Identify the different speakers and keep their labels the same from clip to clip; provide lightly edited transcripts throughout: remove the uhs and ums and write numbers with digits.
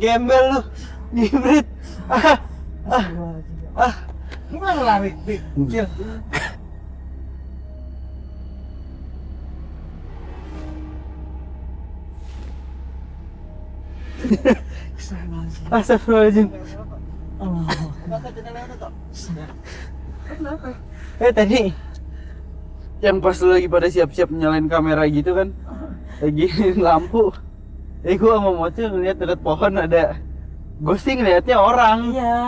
Speaker 1: Gembel lu, hibrid.
Speaker 2: Gimana lari? Cil.
Speaker 1: Astagfirullahaladzim. Tadi yang pas lu lagi pada siap-siap nyalain kamera gitu kan, lagi lampu. Gua sama Moce ngeliat dekat pohon ada ghosting, ngeliatnya orang.
Speaker 3: Iya.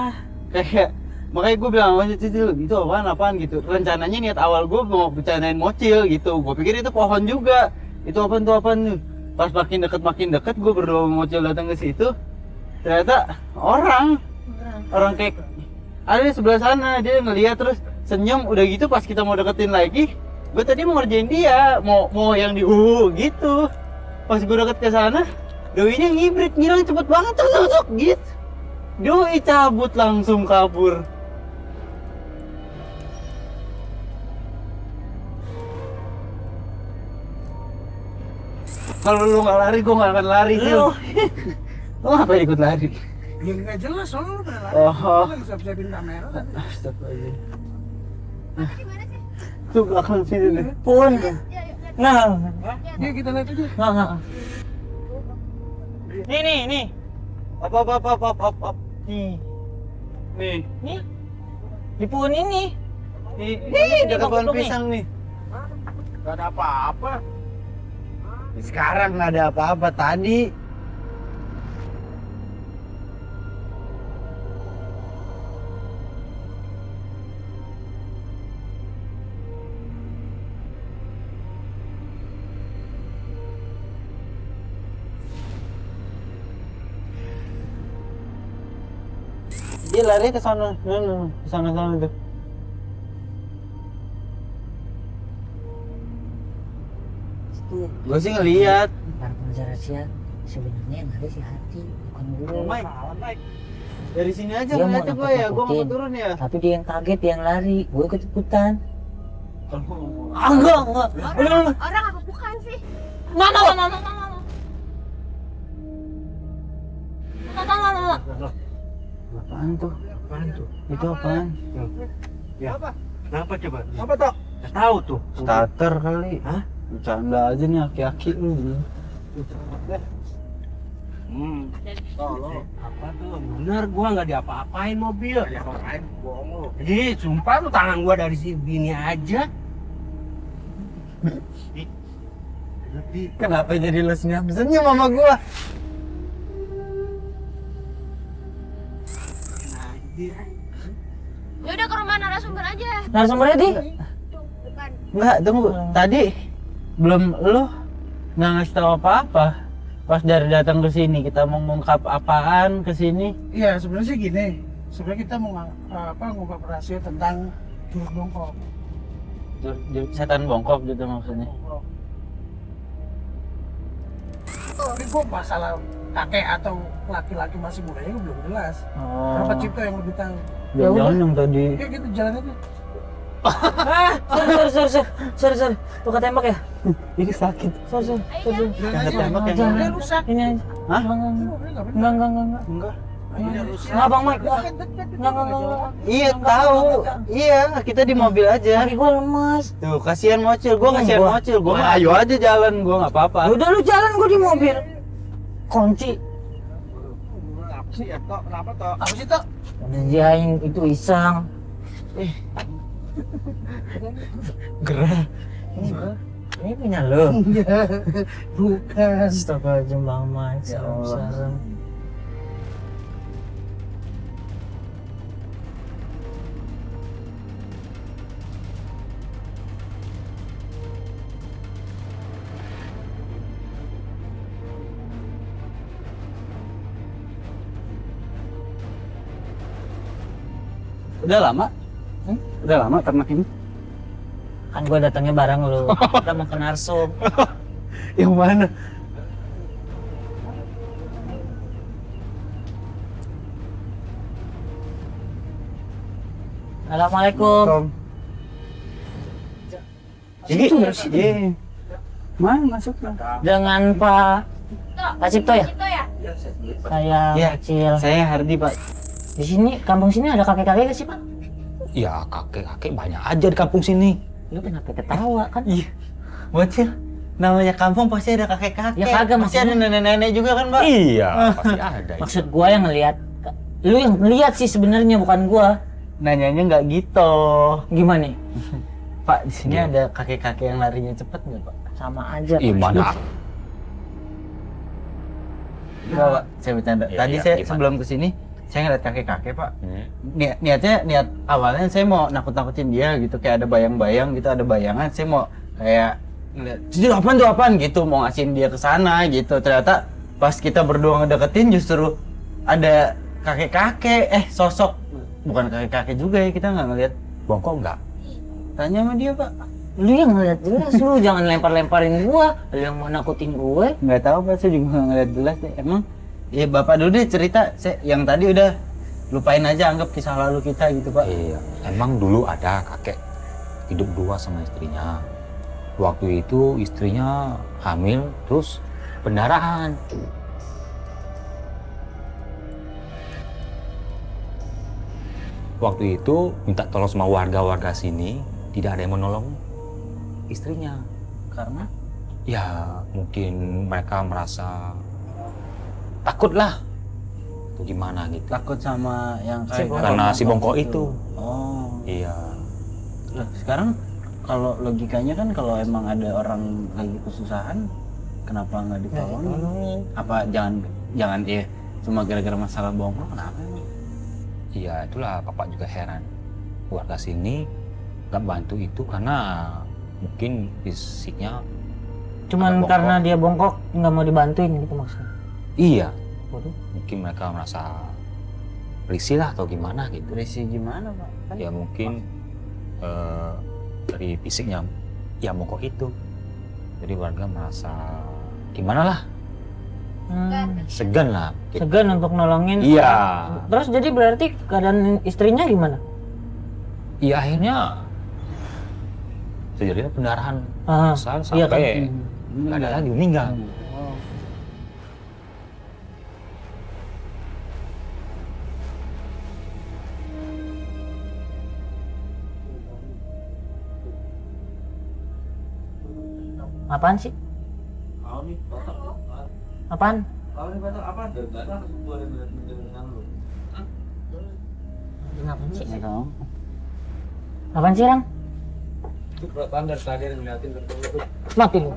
Speaker 1: Kayak makanya gue bilang sama Cicil, itu apaan gitu. Rencananya niat awal gue mau bercandain Mocil gitu. Gue pikir itu pohon juga. Itu apaan. Pas makin deket gue berdua sama Mocil datang ke situ. Ternyata orang kayak ada di sebelah sana. Dia ngeliat terus senyum. Udah gitu pas kita mau deketin lagi, gue tadi mau ngerjain dia, mau yang di gitu. Pas gue deket ke sana, Doinya ngibrit, ngilang cepet banget, tuk gitu. Doi cabut langsung kabur. Kalau lu nggak lari, gue nggak akan lari sih. Lu ngapain ikut lari?
Speaker 2: Ya nggak jelas, soalnya lu pernah lari.
Speaker 1: Oh.
Speaker 2: Lu lagi siap-siapin kamera kan?
Speaker 1: Astagfirullahaladzim. Tuh belakang sini nih.
Speaker 3: Pun. Nah.
Speaker 2: Ya kita lihat aja.
Speaker 3: Nah. Nih.
Speaker 1: Apa.
Speaker 3: Nih.
Speaker 1: Nih.
Speaker 3: Di pohon ini.
Speaker 1: Nih, dekat pohon
Speaker 3: Bang,
Speaker 1: pisang nih.
Speaker 2: Gak ada apa-apa.
Speaker 1: Sekarang nggak ada apa-apa tadi. Dia lari ke sana, ke sana tuh. Gue sih ngeliat.
Speaker 3: Para pengejar rahasia sebenarnya yang ada si Hati, bukan gue.
Speaker 1: Mike. Dari sini aja
Speaker 3: Dia mau
Speaker 1: ngeliatnya gue ya, gue mau
Speaker 3: nakut-nakutin.
Speaker 1: turun ya.
Speaker 3: Tapi dia yang kaget, dia yang lari, gue ikut-ikutan.
Speaker 1: Enggak.
Speaker 4: Orang apa bukan sih?
Speaker 3: Mama.
Speaker 1: Apaan tuh? Itu apaan?
Speaker 2: Ya. Kenapa coba?
Speaker 1: Apa tuh?
Speaker 2: Tahu tuh.
Speaker 1: Starter kali.
Speaker 2: Hah?
Speaker 1: Bercanda aja nih aki-aki lu.
Speaker 2: Apa tuh? Bener, gua nggak diapa-apain mobil. Nggak diapa-apain, bohong lu. Jadi, sumpah lu tangan gua dari sini aja.
Speaker 1: Kenapa jadi lu senyum sama gua?
Speaker 4: Ya udah ke rumah narasumber aja.
Speaker 3: Narasumbernya di?
Speaker 4: Bukan.
Speaker 1: Enggak, tunggu. Tadi belum lu nggak ngasih tahu apa-apa. Pas dari datang ke sini kita mau mengungkap apaan ke sini?
Speaker 2: Iya, sebenarnya sih gini. Sebenarnya kita mau ngungkap rahasia tentang jurus bongkok.
Speaker 1: Setan bongkok gitu maksudnya.
Speaker 2: Tapi gua masalah kakek atau laki-laki masih mudanya gua belum jelas.
Speaker 1: Oh.
Speaker 2: Kenapa Cipta yang lebih tahu?
Speaker 1: Jangan yang tadi.
Speaker 2: Ya gitu jalan aja.
Speaker 3: Sorry. Luka tembak ya?
Speaker 1: Ini sakit.
Speaker 3: Sorry.
Speaker 1: Jangan tembak yang
Speaker 3: Jangan.
Speaker 1: mana?
Speaker 2: Udah rusak.
Speaker 3: Ini aja.
Speaker 1: Hah?
Speaker 3: Enggak.
Speaker 1: Enggak.
Speaker 2: Ini rusak.
Speaker 3: Enggak, Bang Mike. Enggak.
Speaker 1: Iya tahu. Iya, kita di mobil aja.
Speaker 3: Kaki gua lemas.
Speaker 1: Tuh, kasihan Mocil. Gua kasihan
Speaker 3: Gua-
Speaker 1: Mocil. Gua mah ayo aja jalan, gua nggak apa-apa.
Speaker 3: Udah lu jalan, gua di mobil. Kunci.
Speaker 2: Apa sih ya, Tok? Kenapa, Tok? Apa sih, Tok?
Speaker 3: Anjing itu iseng.
Speaker 1: Gerah.
Speaker 3: Ini punya lo.
Speaker 2: Bukan.
Speaker 3: Astagfirullahaladzim Bang Mike.
Speaker 1: Ya Allah.
Speaker 3: Serem.
Speaker 1: Udah lama? Udah lama ternak ini?
Speaker 3: Kan gua datangnya bareng lu. Kita mau ke Narsum.
Speaker 1: Yang mana?
Speaker 3: Assalamualaikum.
Speaker 1: Ini, iya. Masuk lah.
Speaker 3: Dengan Pak Cipto ya?
Speaker 4: Itu ya?
Speaker 3: Saya
Speaker 1: Iya.
Speaker 3: kecil.
Speaker 1: Saya Hardi, Pak.
Speaker 3: Di sini, kampung sini ada kakek-kakek gak sih, Pak?
Speaker 5: Ya kakek-kakek banyak aja di kampung sini.
Speaker 3: Lu kenapa ketawa kan?
Speaker 1: Iya. Bocil. Namanya kampung pasti ada kakek-kakek.
Speaker 3: Ya kagak,
Speaker 1: pasti ada
Speaker 3: maksudnya.
Speaker 1: nenek-nenek juga kan, Pak?
Speaker 5: Iya, pasti ada.
Speaker 3: Maksud gua yang ngelihat. Lu yang ngelihat sih sebenarnya, bukan gua.
Speaker 1: Nanyanya nggak gitu.
Speaker 3: Gimana nih?
Speaker 1: Pak, di sini
Speaker 5: Iya.
Speaker 1: ada kakek-kakek yang larinya cepet nggak, Pak?
Speaker 3: Sama aja.
Speaker 5: Ih, mana?
Speaker 1: Enggak, Pak. Saya bercanda.
Speaker 5: Iya,
Speaker 1: Tadi
Speaker 5: iya,
Speaker 1: saya
Speaker 5: gimana?
Speaker 1: sebelum kesini, saya ngeliat kakek-kakek, Pak.
Speaker 5: Hmm.
Speaker 1: Niat awalnya saya mau nakut-nakutin dia gitu, kayak ada bayang-bayang gitu, ada bayangan. Saya mau kayak ngeliat, itu apaan gitu, mau ngasihin dia ke sana gitu. Ternyata pas kita berdua ngedeketin justru ada kakek-kakek, sosok bukan kakek-kakek juga ya, kita nggak ngeliat.
Speaker 5: Bongkok enggak?
Speaker 1: Tanya sama dia, Pak.
Speaker 3: Lu yang ngeliat jelas, lu jangan lempar-lemparin gua. Lu yang mau nakutin gue.
Speaker 1: Nggak tahu, Pak, saya juga nggak ngeliat jelas deh. Emang ya Bapak dulu deh cerita, saya yang tadi udah lupain aja, anggap kisah lalu kita gitu, Pak.
Speaker 5: Iya, emang dulu ada kakek hidup dua sama istrinya. Waktu itu istrinya hamil, terus pendarahan. Waktu itu minta tolong sama warga-warga sini, tidak ada yang menolong istrinya.
Speaker 1: Karena
Speaker 5: Ya mungkin mereka merasa takut lah, atau gimana gitu.
Speaker 1: takut sama yang
Speaker 3: Si Bongkok.
Speaker 5: Karena si Bongkok itu.
Speaker 1: Oh.
Speaker 5: Iya.
Speaker 1: Lah, sekarang kalau logikanya kan kalau emang ada orang lagi kesusahan, kenapa nggak ditolong? Apa jangan cuma gara-gara masalah Bongkok, kenapa emang?
Speaker 5: Iya, itulah Bapak juga heran. Warga sini nggak bantu itu karena mungkin fisiknya.
Speaker 3: Cuman
Speaker 5: Bongkok.
Speaker 3: karena dia bongkok nggak mau dibantuin gitu maksudnya.
Speaker 5: Iya,
Speaker 3: Waduh.
Speaker 5: mungkin mereka merasa risih lah atau gimana gitu.
Speaker 1: Berisi gimana, Pak? Kan
Speaker 5: Ya mungkin dari fisiknya ya Bongkok itu. Jadi warga merasa gimana lah, segan lah.
Speaker 3: Segan untuk nolongin.
Speaker 5: Iya.
Speaker 3: Terus jadi berarti keadaan istrinya gimana?
Speaker 5: Iya akhirnya terjadinya pendarahan masal
Speaker 3: iya kan?
Speaker 5: sampai nggak ada lagi meninggal.
Speaker 1: Oh.
Speaker 3: Apaan sih? Apaan? Apaan sih?
Speaker 1: Nggak tahu.
Speaker 3: Apaan sih, Rang? Mati lu.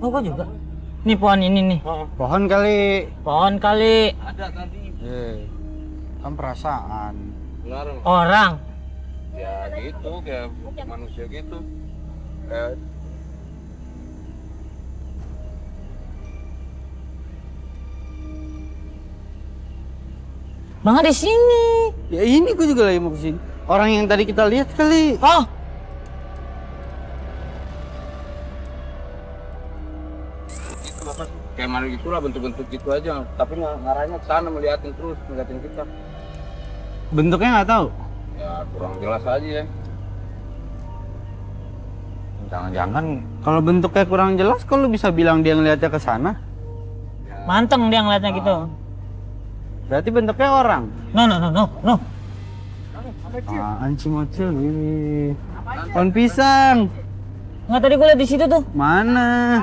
Speaker 3: Oh, gua juga. Nih pohon ini nih.
Speaker 1: Pohon kali.
Speaker 3: Pohon kali
Speaker 1: Kan perasaan.
Speaker 3: orang.
Speaker 6: Ya gitu, kayak manusia gitu. Kayak
Speaker 3: Bangga di sini.
Speaker 1: Ya ini gue juga lagi mau kesini. Orang yang tadi kita lihat kali.
Speaker 3: Oh,
Speaker 6: gitu bapak, kayak mana gitulah bentuk-bentuk gitu aja. Tapi ngarahnya ke sana melihatin terus, ngeliatin kita.
Speaker 1: Bentuknya nggak tahu.
Speaker 6: Ya kurang jelas aja ya.
Speaker 5: Jangan-jangan
Speaker 1: Kalau bentuknya kurang jelas, kok lu bisa bilang dia ngeliatnya ke sana?
Speaker 3: manteng dia ngeliatnya gitu.
Speaker 1: Berarti bentuknya orang.
Speaker 3: No, no, no, no, no.
Speaker 1: Apaan sih Mocil? Wih. Pohon pisang.
Speaker 3: Nggak, tadi gue liat di situ tuh.
Speaker 1: Mana?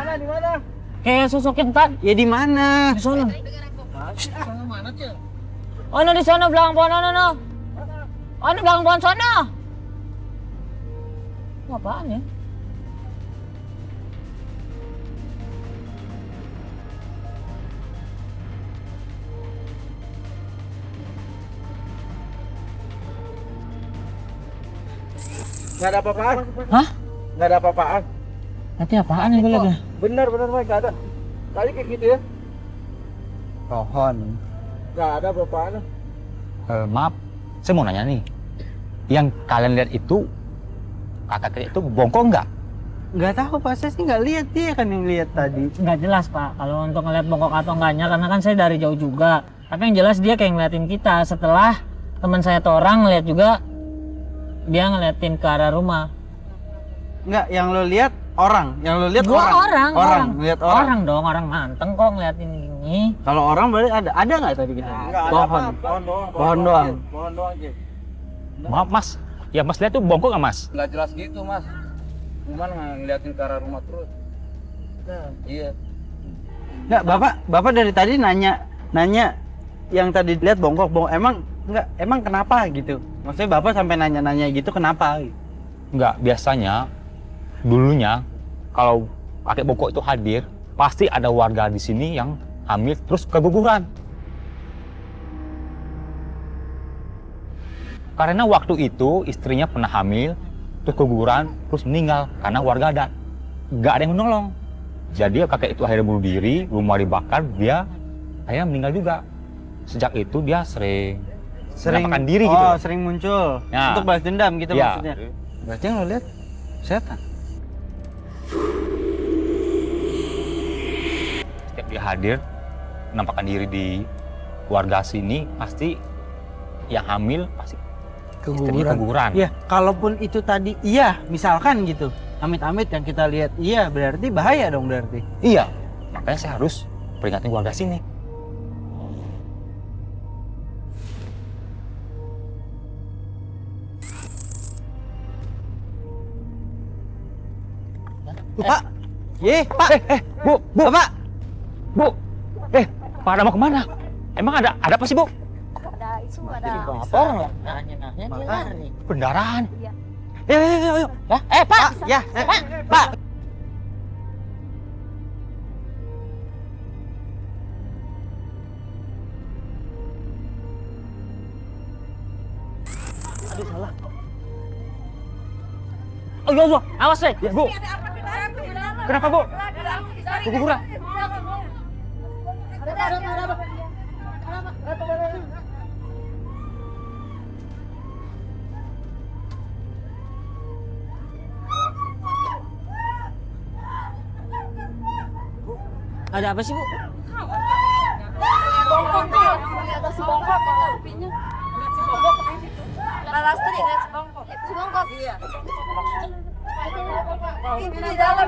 Speaker 3: Kayak sosoknya tak
Speaker 1: Ya di mana?
Speaker 3: di sana. Oh, no, di sana belakang pohon, no, no. Oh, ini belakang pohon sana. Ini apaan ya?
Speaker 6: Nggak ada apa-apaan.
Speaker 3: Hah?
Speaker 6: Nggak ada apa-apaan.
Speaker 3: Nanti apaan nih gue liat ya?
Speaker 6: Benar Pak, nggak ada. Kali kayak gitu ya.
Speaker 1: Pohon.
Speaker 6: Nggak ada apa-apaan.
Speaker 5: maaf, saya mau nanya nih. Yang kalian lihat itu kakek itu bongkok nggak?
Speaker 1: Nggak tahu Pak, saya sih nggak lihat, dia kan yang lihat tadi.
Speaker 3: Nggak jelas Pak, kalau untuk ngeliat bongkok atau enggaknya, karena kan saya dari jauh juga. Tapi yang jelas dia kayak ngeliatin kita. Setelah teman saya tuh orang ngeliat juga, dia ngeliatin ke arah rumah.
Speaker 1: Nggak, yang lo lihat orang, yang lo lihat
Speaker 3: Gua orang,
Speaker 1: lihat orang.
Speaker 3: Orang dong, orang manteng kok ngeliatin ini.
Speaker 1: Kalau orang berarti ada nggak tadi kita? Pohon doang.
Speaker 6: Pohon doang aja.
Speaker 5: Maaf Mas, ya Mas lihat tuh bongkok nggak Mas?
Speaker 6: Nggak jelas gitu mas. Cuman ngeliatin ke arah rumah terus. Iya.
Speaker 1: Nggak, bapak dari tadi nanya yang tadi lihat bongkok, emang kenapa gitu? Maksudnya bapak sampai nanya gitu kenapa?
Speaker 5: Nggak, biasanya dulunya kalau kakek bongkok itu hadir, pasti ada warga di sini yang hamil terus keguguran. Karena waktu itu istrinya pernah hamil, terus keguguran, terus meninggal karena warga nggak ada yang menolong. Jadi kakek itu akhirnya bunuh diri, rumah dibakar, dia akhirnya meninggal juga. Sejak itu dia sering menampakkan diri gitu.
Speaker 1: Oh, sering muncul
Speaker 5: Ya.
Speaker 1: untuk balas dendam gitu
Speaker 5: Ya.
Speaker 1: maksudnya. Berarti yang lo lihat setan.
Speaker 5: Setiap dia hadir, menampakkan diri di warga sini, pasti yang hamil pasti istrinya keguguran.
Speaker 1: Ya, kalaupun itu tadi iya, misalkan gitu. Amit-amit yang kita lihat iya, berarti bahaya dong berarti.
Speaker 5: Iya, makanya saya harus peringatin warga sini.
Speaker 1: Pak. Pak.
Speaker 5: Bu,
Speaker 1: Bapak.
Speaker 5: Bu, pada mau kemana? Emang ada apa sih, Bu?
Speaker 4: Ada isu, ada
Speaker 3: Apa orang lah? Nanya-nanya dia lari.
Speaker 5: Pendarahan.
Speaker 4: Iya.
Speaker 1: Yuk.
Speaker 3: Ya, Pak.
Speaker 1: Ya, Pak.
Speaker 3: Aduh, salah. Oh iya, iya. Awas, deh.
Speaker 5: Ya, Bu. Kenapa, Bu? Keguguran.
Speaker 3: Ada apa sih, Bu?
Speaker 4: Bongkok tuh, ada si bongkok, pinya. Si bongkok di situ. Lastri, lihat si bongkok. Si bongkok. Iya. Ini di dalam.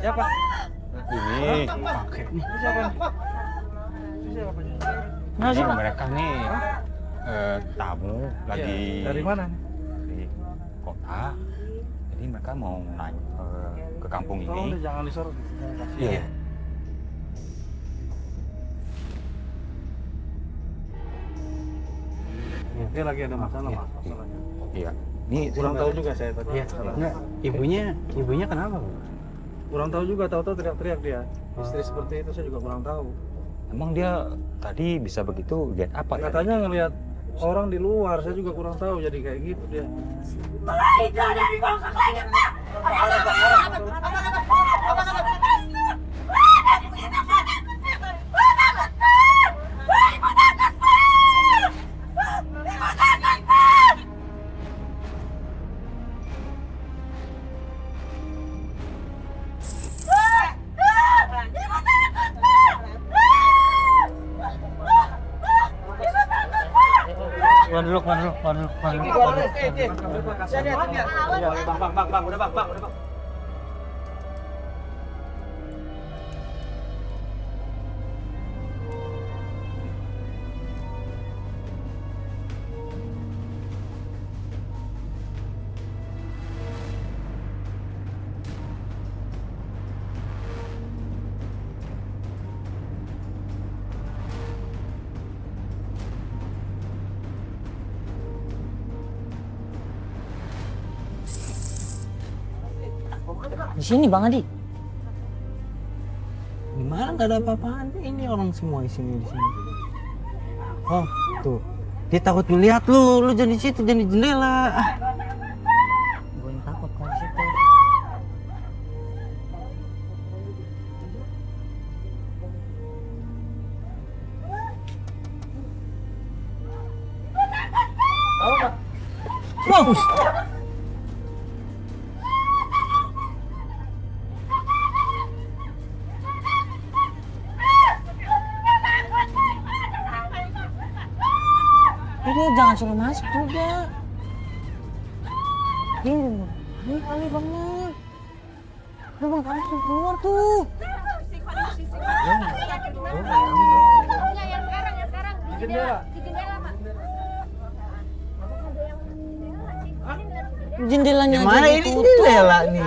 Speaker 1: Siapa?
Speaker 5: Ini.
Speaker 3: Nah, sih, Pak.
Speaker 5: Mereka nih tamu lagi
Speaker 6: Dari mana?
Speaker 5: Dari kota. Jadi mereka mau naik ke kampung ini.
Speaker 6: Jangan disorot.
Speaker 5: Iya.
Speaker 6: Dia lagi ada masalah
Speaker 5: Iya.
Speaker 6: mas. Masalahnya.
Speaker 5: Iya. Ini
Speaker 6: Kurang tahu juga saya tadi.
Speaker 1: Iya. Enggak, ibunya kenapa, Bu?
Speaker 6: Kurang tahu juga, tahu-tahu teriak-teriak dia. Istri seperti itu saya juga kurang tahu.
Speaker 5: Emang dia tadi bisa begitu lihat apa ya?
Speaker 6: Katanya ngelihat orang di luar, saya juga kurang tahu jadi kayak gitu dia.
Speaker 1: Bang, udah bang.
Speaker 3: Di sini, Bang Adi.
Speaker 1: Gimana nggak ada apa-apaan? Ini orang semua isinya di sini. Oh, tuh. Dia takut ngeliat lu jangan di situ, jangan di jendela.
Speaker 3: Gue yang takut kalau di situ. bang. Ini jangan suruh masuk juga. Ini kali banget. Udah bang, kamu suruh keluar tuh.
Speaker 4: Yang sekarang di jendela Mak.
Speaker 3: Jendelanya aja
Speaker 1: Mana ini
Speaker 3: ditutup.
Speaker 1: jendela nih?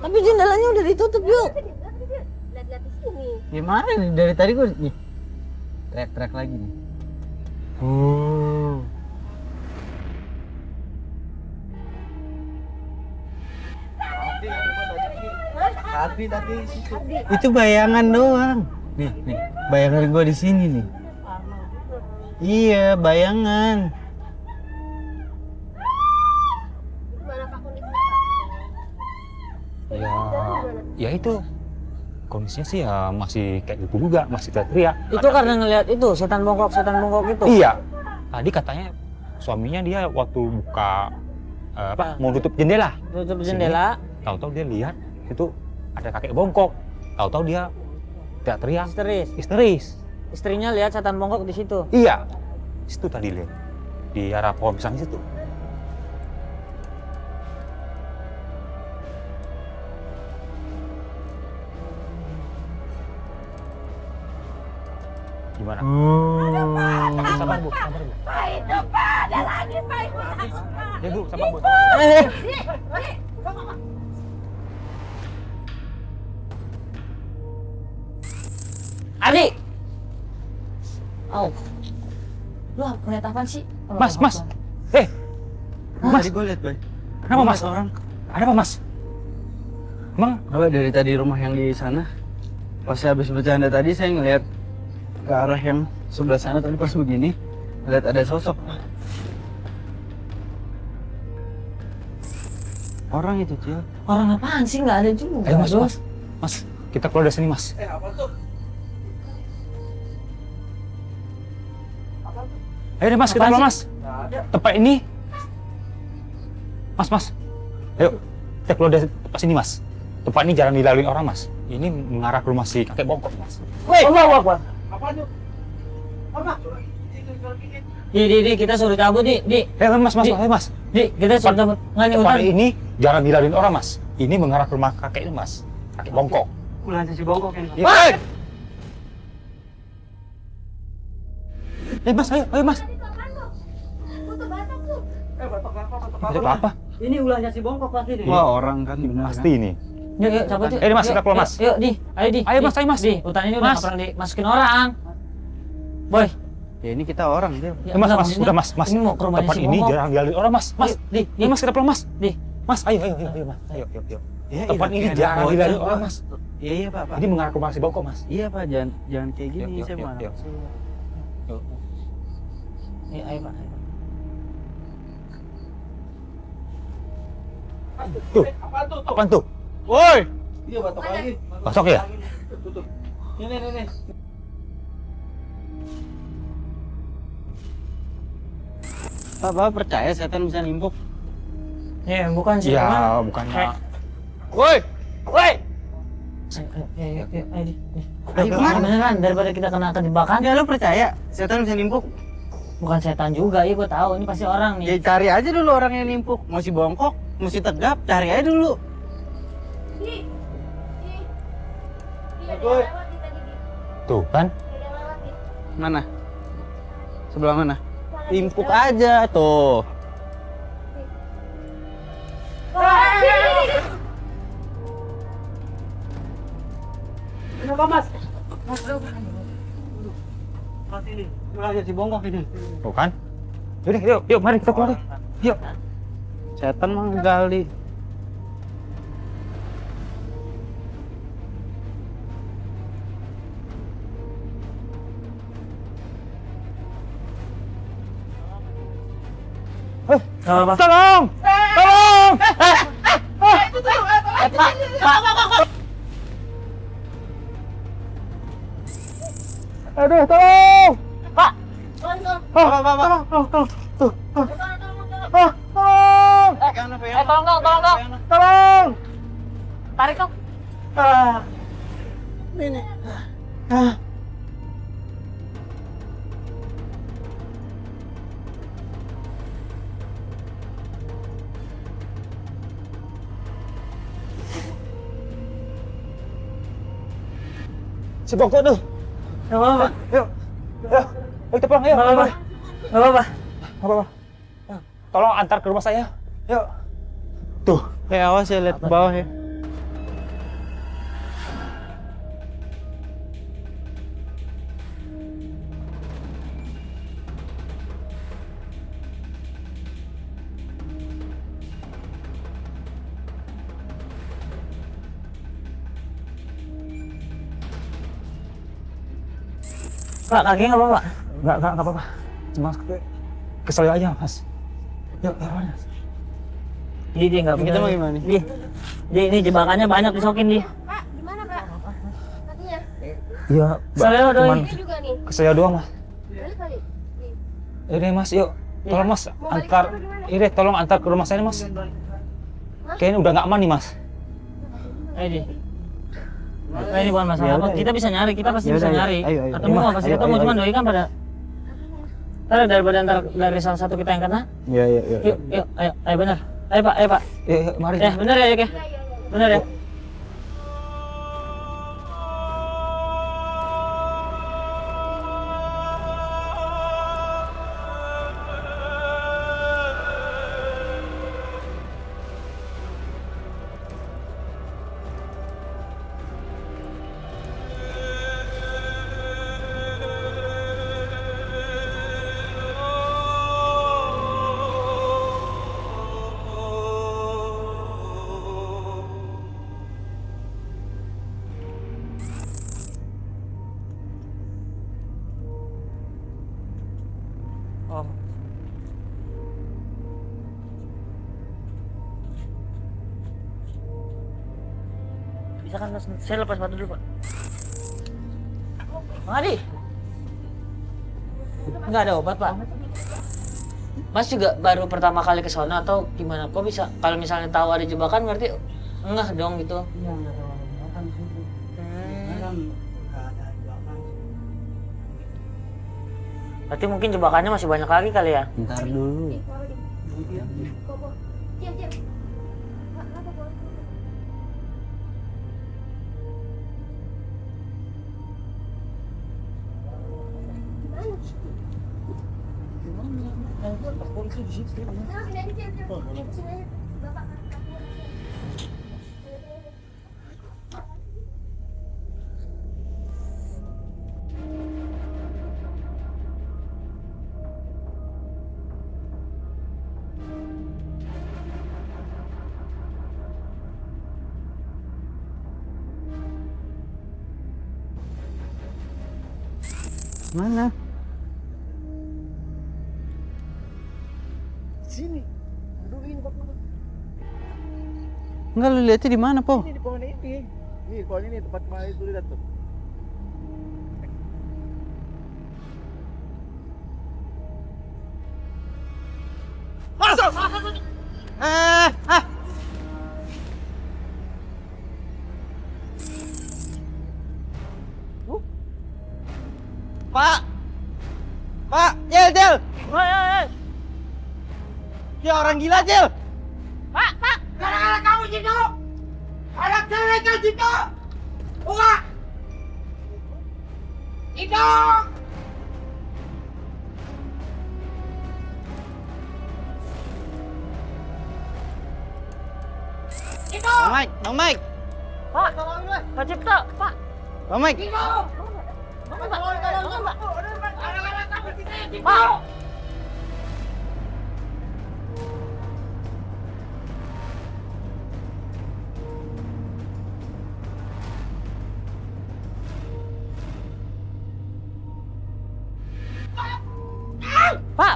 Speaker 3: Tapi jendelanya udah ditutup yuk.
Speaker 4: Lihat-lihat di sini.
Speaker 1: Gimana nih dari tadi gue nih teriak-teriak lagi nih. Tadi itu bayangan doang. Nih, bayangan gua di sini nih. Iya, bayangan.
Speaker 4: Gimana Pak kondisinya Pak?
Speaker 5: Ya itu kondisinya sih ya masih kayak gitu juga, masih teriak.
Speaker 3: Itu karena ngelihat itu setan bongkok itu.
Speaker 5: Iya. Tadi katanya suaminya dia waktu buka mau tutup jendela.
Speaker 3: Tutup jendela,
Speaker 5: Tahu-tahu dia lihat itu ada kakek bongkok. Tahu-tahu dia teriak histeris.
Speaker 3: Istrinya lihat setan bongkok di situ.
Speaker 5: Iya. Situ tadi lihat. Di arah pohon pisang situ. Gimana? Sabar Bu.
Speaker 4: Hidup Pak, ada lagi Pak.
Speaker 5: Ya Bu, sabar Bu.
Speaker 3: Adi. Oh. Lu ngeliat apaan sih?
Speaker 5: Mas. Mas.
Speaker 1: Tadi gue lihat, Boy.
Speaker 5: Kenapa Mas?
Speaker 1: Orang.
Speaker 5: Ada apa Mas? Emang?
Speaker 1: Apa dari tadi rumah yang di sana? Pas habis bercanda tadi saya ngeliat ke arah yang sebelah sana tadi pas begini, lihat ada sosok. Orang itu, Cil.
Speaker 3: Orang apaan sih? Nggak ada juga.
Speaker 5: Ayo Mas. Mas, kita keluar dari sini Mas.
Speaker 1: Apa tuh?
Speaker 5: Ayo deh Mas, kita
Speaker 3: Apaan
Speaker 5: keluar
Speaker 3: sih?
Speaker 5: Mas. Tempat ini. Mas. Ayo, kita keluar dari tempat sini Mas. Tempat ini jarang dilalui orang Mas. Ini mengarah ke rumah si kakek bongkok Mas.
Speaker 3: Woi, apa?
Speaker 1: Apa tuh? Apa?
Speaker 3: Di, kita suruh cabut, Di.
Speaker 5: Ayo Mas, ayo Mas.
Speaker 3: Di, kita suruh cabut. Nggak nih
Speaker 5: Tempat
Speaker 3: hutan.
Speaker 5: ini jarang dilalui orang Mas. Ini mengarah ke rumah kakek itu Mas. Kakek bongkok.
Speaker 1: Ulah si bongkok yang.
Speaker 5: Hei! Mas, ayo Mas.
Speaker 4: Butuh batok tuh.
Speaker 5: Ada apa?
Speaker 2: Ini ulahnya si bongkok pasti nih.
Speaker 1: Wah, orang kan benar.
Speaker 5: Pasti ini.
Speaker 3: Yuk, cabut yuk.
Speaker 5: Mas, kita keluar, Mas.
Speaker 3: Yuk, Di. Ayo, Di.
Speaker 5: Ayo, Mas, ayo, Mas.
Speaker 3: Di, hutan ini udah
Speaker 5: Mas.
Speaker 3: nggak pernah dimasukin orang. Boy.
Speaker 1: Ya ini kita orang, Cil.
Speaker 3: Ya,
Speaker 5: Mas,
Speaker 3: enggak, maksudnya,
Speaker 5: udah Mas.
Speaker 3: Ini mau ke rumahnya
Speaker 5: Tempat
Speaker 3: si
Speaker 5: ini
Speaker 3: bongkok.
Speaker 5: jarang dilalui orang Mas. Mas,
Speaker 3: Di.
Speaker 5: ayo Mas, kita pulang Mas.
Speaker 3: Di.
Speaker 5: Mas, ayo Mas. Ayo.
Speaker 1: Ya,
Speaker 5: Tempat ini jarang dilalui orang Mas.
Speaker 1: Iya, Pak.
Speaker 5: Ini mengarah ke rumah si bongkok Mas.
Speaker 1: Iya, Pak. Jangan kayak gini,
Speaker 5: Yuk,
Speaker 1: saya
Speaker 5: yuk,
Speaker 1: mau.
Speaker 5: yuk.
Speaker 3: Ayo, Pak.
Speaker 5: Tuh, apaan tuh?
Speaker 1: Woi. Iya, batok lagi.
Speaker 5: Batok ya?
Speaker 1: Tutup. Ini. Bapak percaya setan bisa nimpuk?
Speaker 3: Ya, bukan sih.
Speaker 5: Ya, bukannya.
Speaker 1: Woi.
Speaker 3: Ayo, Di.
Speaker 1: Ayo, kemana?
Speaker 3: Beneran, daripada kita kena kejebakan.
Speaker 1: Enggak, lo percaya setan bisa nimpuk?
Speaker 3: Bukan setan juga, iya gue tahu. Ini pasti orang
Speaker 1: Ya
Speaker 3: nih.
Speaker 1: cari aja dulu orang yang nimpuk. Masih bongkok, masih tegap, cari aja dulu.
Speaker 4: Di. Ada yang
Speaker 1: Boy.
Speaker 4: lewat di tadi Di.
Speaker 5: Tuh kan?
Speaker 4: Ada yang lewat Di.
Speaker 1: Mana? Sebelah mana? Nimpuk aja tuh.
Speaker 2: Kenapa Mas? Mas ini ulahnya si bongkok ini.
Speaker 5: Tuh kan? Yuk, mari kita keluar deh. Yuk.
Speaker 1: Setan mah gali.
Speaker 3: Apa?
Speaker 5: Tolong! Tolong! Aduh, tolong!
Speaker 1: Pak, tolong. Tuh.
Speaker 3: Tolong dong, tolong. Tarik dong.
Speaker 5: Si Bongko tuh.
Speaker 3: Gak apa-apa.
Speaker 5: Yuk, kita pulang, yuk.
Speaker 3: Gak apa-apa. Gak apa-apa.
Speaker 5: Gak apa-apa. Tolong antar ke rumah saya. Yuk. Tuh.
Speaker 1: Awas ya, lihat ke bawah ya.
Speaker 3: Pak, kakinya nggak apa-apa.
Speaker 5: Enggak apa-apa. Cuma kesel aja, Mas. Yuk, Mas.
Speaker 3: Ji, nggak
Speaker 1: Kita mau gimana nih?
Speaker 3: Ji, ini jebakannya banyak disokin, Ji.
Speaker 4: Pak, gimana Pak? Kakinya?
Speaker 5: Iya,
Speaker 3: Saya doi.
Speaker 5: cuman
Speaker 4: Ini juga nih.
Speaker 5: kesel doang, Mas.
Speaker 4: Balik kali. Nih.
Speaker 5: Ini Mas, yuk. Tolong Mas, antar. Ini tolong antar ke rumah saya, Mas. Kayaknya udah nggak aman nih, Mas.
Speaker 3: Ayo, Ji. Nah, ini bukan masalah apa. Kita bisa nyari, kita pasti bisa nyari.
Speaker 1: Ayo.
Speaker 3: Ketemu nggak pasti ketemu, cuman doi kan pada. Ntar daripada ntar dari salah satu kita yang kena.
Speaker 1: Iya.
Speaker 3: Yuk, ayo benar. Ayo Pak.
Speaker 5: Yuk, mari.
Speaker 3: Ya, benar ya, Yuk ya. Benar ya. Oh. Bisa kan Mas? Saya lepas sepatu dulu Pak. Bang Adi. Nggak ada obat Pak. Mas juga baru pertama kali ke sana atau gimana? Kok bisa? Kalau misalnya tahu ada jebakan berarti enggak dong gitu.
Speaker 2: Iya, nggak ada orang di situ. Kan nggak ada jebakan.
Speaker 3: Berarti mungkin jebakannya masih banyak lagi kali ya?
Speaker 1: Ntar dulu.
Speaker 4: Diam. Pak, kenapa Bang?
Speaker 2: Polisi di situ.
Speaker 4: Nah, sini aja, Sini aja. Bapak.
Speaker 1: Mana?
Speaker 2: Sini. Aduh, ini Bapak.
Speaker 1: Enggak, lu lihatnya di mana, Po?
Speaker 2: Ini di pohon ini. Nih, pohon ini tempat kemarin itu lihat tuh.
Speaker 1: Pak, Jel.
Speaker 3: Woi.
Speaker 1: Dia orang gila, Jel.
Speaker 2: Gara-gara kamu situ. Ada cewek ke situ. Buka. Itu.
Speaker 1: Bang Mike.
Speaker 3: Pak, Pak Cipta, Pak.
Speaker 1: Bang Mike.
Speaker 3: Pak.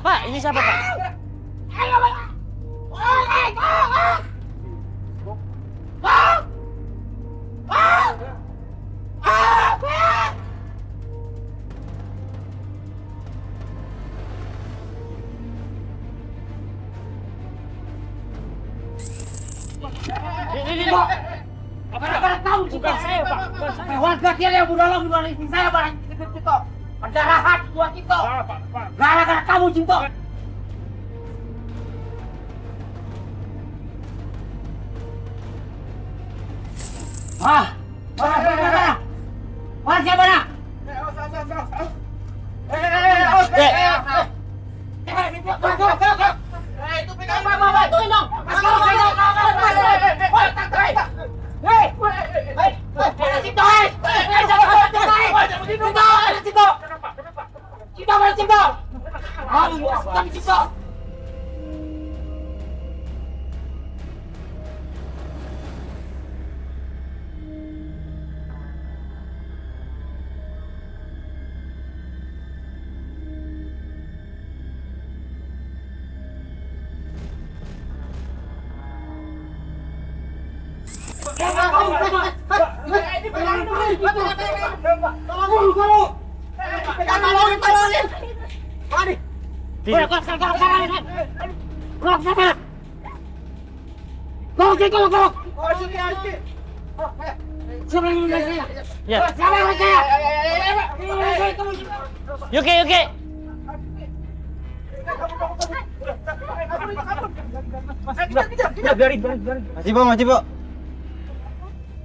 Speaker 3: Pak, ini siapa, Pak?
Speaker 2: Ini Pak. Gara-gara kamu Cito. Saya Pak. Warga dia yang menolong istri saya barang Cito. Pendarahan gua Cito. Gara-gara kamu Cito. Mana siapa nak? Itu pegang bantuin dong.
Speaker 3: Yuki.
Speaker 1: Masih, Pak.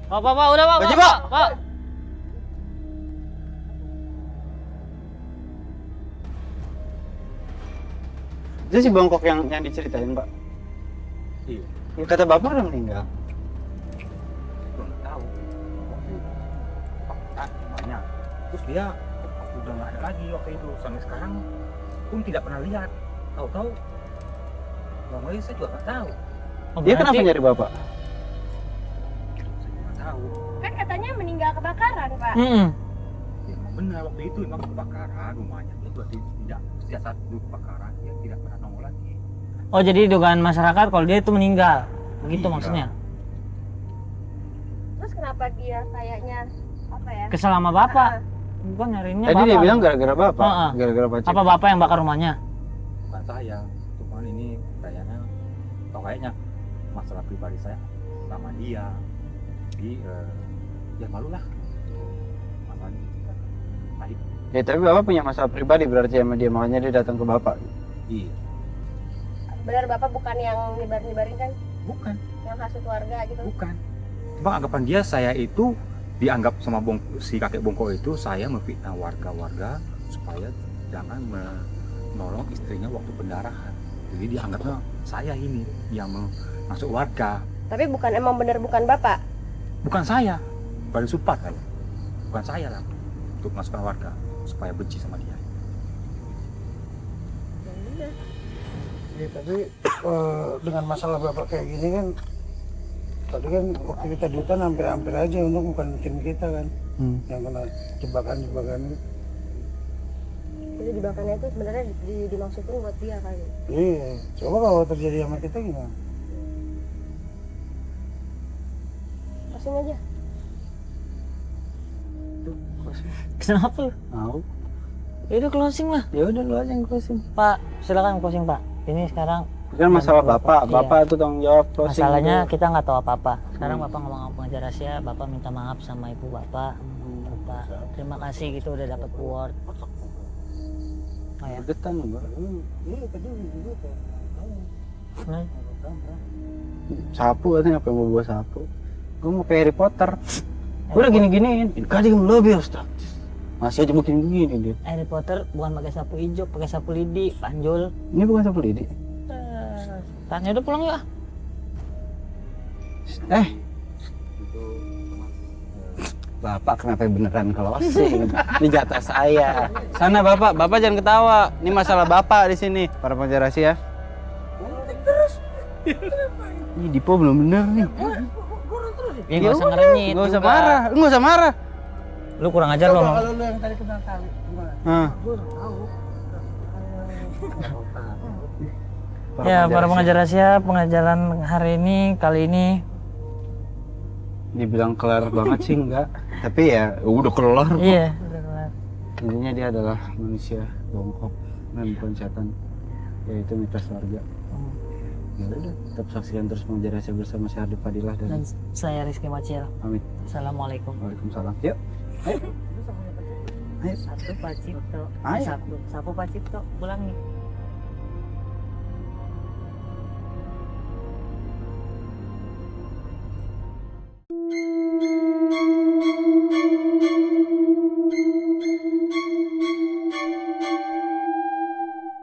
Speaker 3: Pak, udah Pak.
Speaker 1: Maju, Pak.
Speaker 3: Pak.
Speaker 1: Itu si bongkok yang diceritain, Pak.
Speaker 6: Iya.
Speaker 1: Kata Bapak udah meninggal.
Speaker 5: Belum tahu. Banyak. Terus dia udah nggak ada lagi waktu itu. Sampai sekarang pun tidak pernah lihat. Tahu-tahu Bang Wei saya juga nggak tahu.
Speaker 3: Oh,
Speaker 1: Dia
Speaker 3: berarti-
Speaker 1: kenapa nyari Bapak?
Speaker 5: Saya nggak tahu.
Speaker 4: Kan katanya meninggal kebakaran, Pak.
Speaker 5: Ya, emang benar waktu itu emang kebakaran rumahnya. Dia berarti tidak sejak saat dulu kebakaran dia tidak pernah nongol lagi.
Speaker 3: Oh, jadi dugaan masyarakat kalau dia itu meninggal. Begitu
Speaker 5: Iya.
Speaker 3: maksudnya.
Speaker 4: Terus kenapa dia kayaknya apa ya?
Speaker 3: Kesel sama Bapak. Bukan nyariinnya
Speaker 1: Tadi
Speaker 3: Bapak.
Speaker 1: dia bilang gara-gara Bapak.
Speaker 3: Heeh.
Speaker 1: Gara-gara Pak Cik.
Speaker 3: Apa Bapak yang bakar rumahnya?
Speaker 5: Bukan saya. Cuman ini kayaknya atau kayaknya masalah pribadi saya sama dia. Jadi ya malu lah. Masalahnya pahit.
Speaker 1: Ya tapi Bapak punya masalah pribadi berarti sama dia, makanya dia datang ke Bapak.
Speaker 5: Iya.
Speaker 4: Benar Bapak bukan yang nyebar-nyebarin kan?
Speaker 5: Bukan.
Speaker 4: Yang hasut warga gitu.
Speaker 5: Bukan. Cuma anggapan dia saya itu dianggap sama si kakek bongko itu saya memfitnah warga-warga supaya jangan menolong istrinya waktu pendarahan. Jadi dianggapnya saya ini yang masuk warga.
Speaker 4: Tapi bukan emang benar bukan Bapak.
Speaker 5: Bukan saya. Bukan Supat kan. Bukan saya lah untuk masukkan warga supaya benci sama dia.
Speaker 2: Ya, tapi dengan masalah Bapak kayak gini kan, tadi kan waktu kita di hutan hampir-hampir aja untuk bukan tim kita kan, yang kena jebakan-jebakan.
Speaker 4: Jadi jebakannya itu sebenarnya dimaksudin buat dia kali.
Speaker 2: Iya, coba kalau terjadi sama kita gimana?
Speaker 4: Pusing aja.
Speaker 3: Kenapa lu?
Speaker 1: Mau?
Speaker 3: Ya udah closing lah.
Speaker 1: Ya udah lu aja yang closing.
Speaker 3: Pak, silakan closing Pak. Ini sekarang
Speaker 1: Kan masalah Bapak,
Speaker 3: Iya.
Speaker 1: Bapak itu tanggung jawab closing.
Speaker 3: masalahnya
Speaker 1: dulu.
Speaker 3: kita nggak tahu apa-apa. Sekarang Bapak ngomong sama pengajar rahasia, Bapak minta maaf sama ibu Bapak. Bapak, terima kasih gitu udah dapat award. Oh ya.
Speaker 1: Getan Mbak.
Speaker 2: Iya, tadi juga tuh.
Speaker 3: Nah,
Speaker 1: Sapu katanya apa yang mau bawa sapu? Gue mau kayak Harry Potter. Gue udah gini-giniin. Kadang lebih Ustaz. Masih aja begini-begini dia.
Speaker 3: Harry Potter bukan pakai sapu hijau, pakai sapu lidi, panjul.
Speaker 1: Ini bukan sapu lidi.
Speaker 3: Tanya udah pulang yuk.
Speaker 1: Bapak kenapa beneran closing? Ini jatah saya. Sana Bapak, Bapak jangan ketawa. Ini masalah Bapak di sini. Para pengajar rahasia. Ini Dipo belum bener nih.
Speaker 3: Ya nggak usah ngerenyit.
Speaker 1: Nggak usah
Speaker 3: juga.
Speaker 1: marah, lu nggak usah marah.
Speaker 3: Lu kurang ajar lo.
Speaker 2: Kalau lu yang tadi kenal kali, gimana? Gue udah tahu.
Speaker 3: Ya, para pengajar rahasia, pengajaran hari ini kali ini
Speaker 1: Dibilang kelar banget sih enggak. Tapi ya udah kelar.
Speaker 3: iya, udah kelar.
Speaker 1: Intinya dia adalah manusia bongkok dan bukan setan. Yaitu mitos warga. Ya udah, tetap saksikan terus menjadi rahasia bersama saya Ardi Fadilah
Speaker 3: Dan
Speaker 1: dan
Speaker 3: saya Rizky Macil.
Speaker 1: pamit.
Speaker 3: Assalamualaikum.
Speaker 1: Waalaikumsalam. Yuk. Ayo. Ayo.
Speaker 3: Satu Pak Cipto.
Speaker 1: Ayo.
Speaker 3: Satu Pak Cipto. Pulang nih.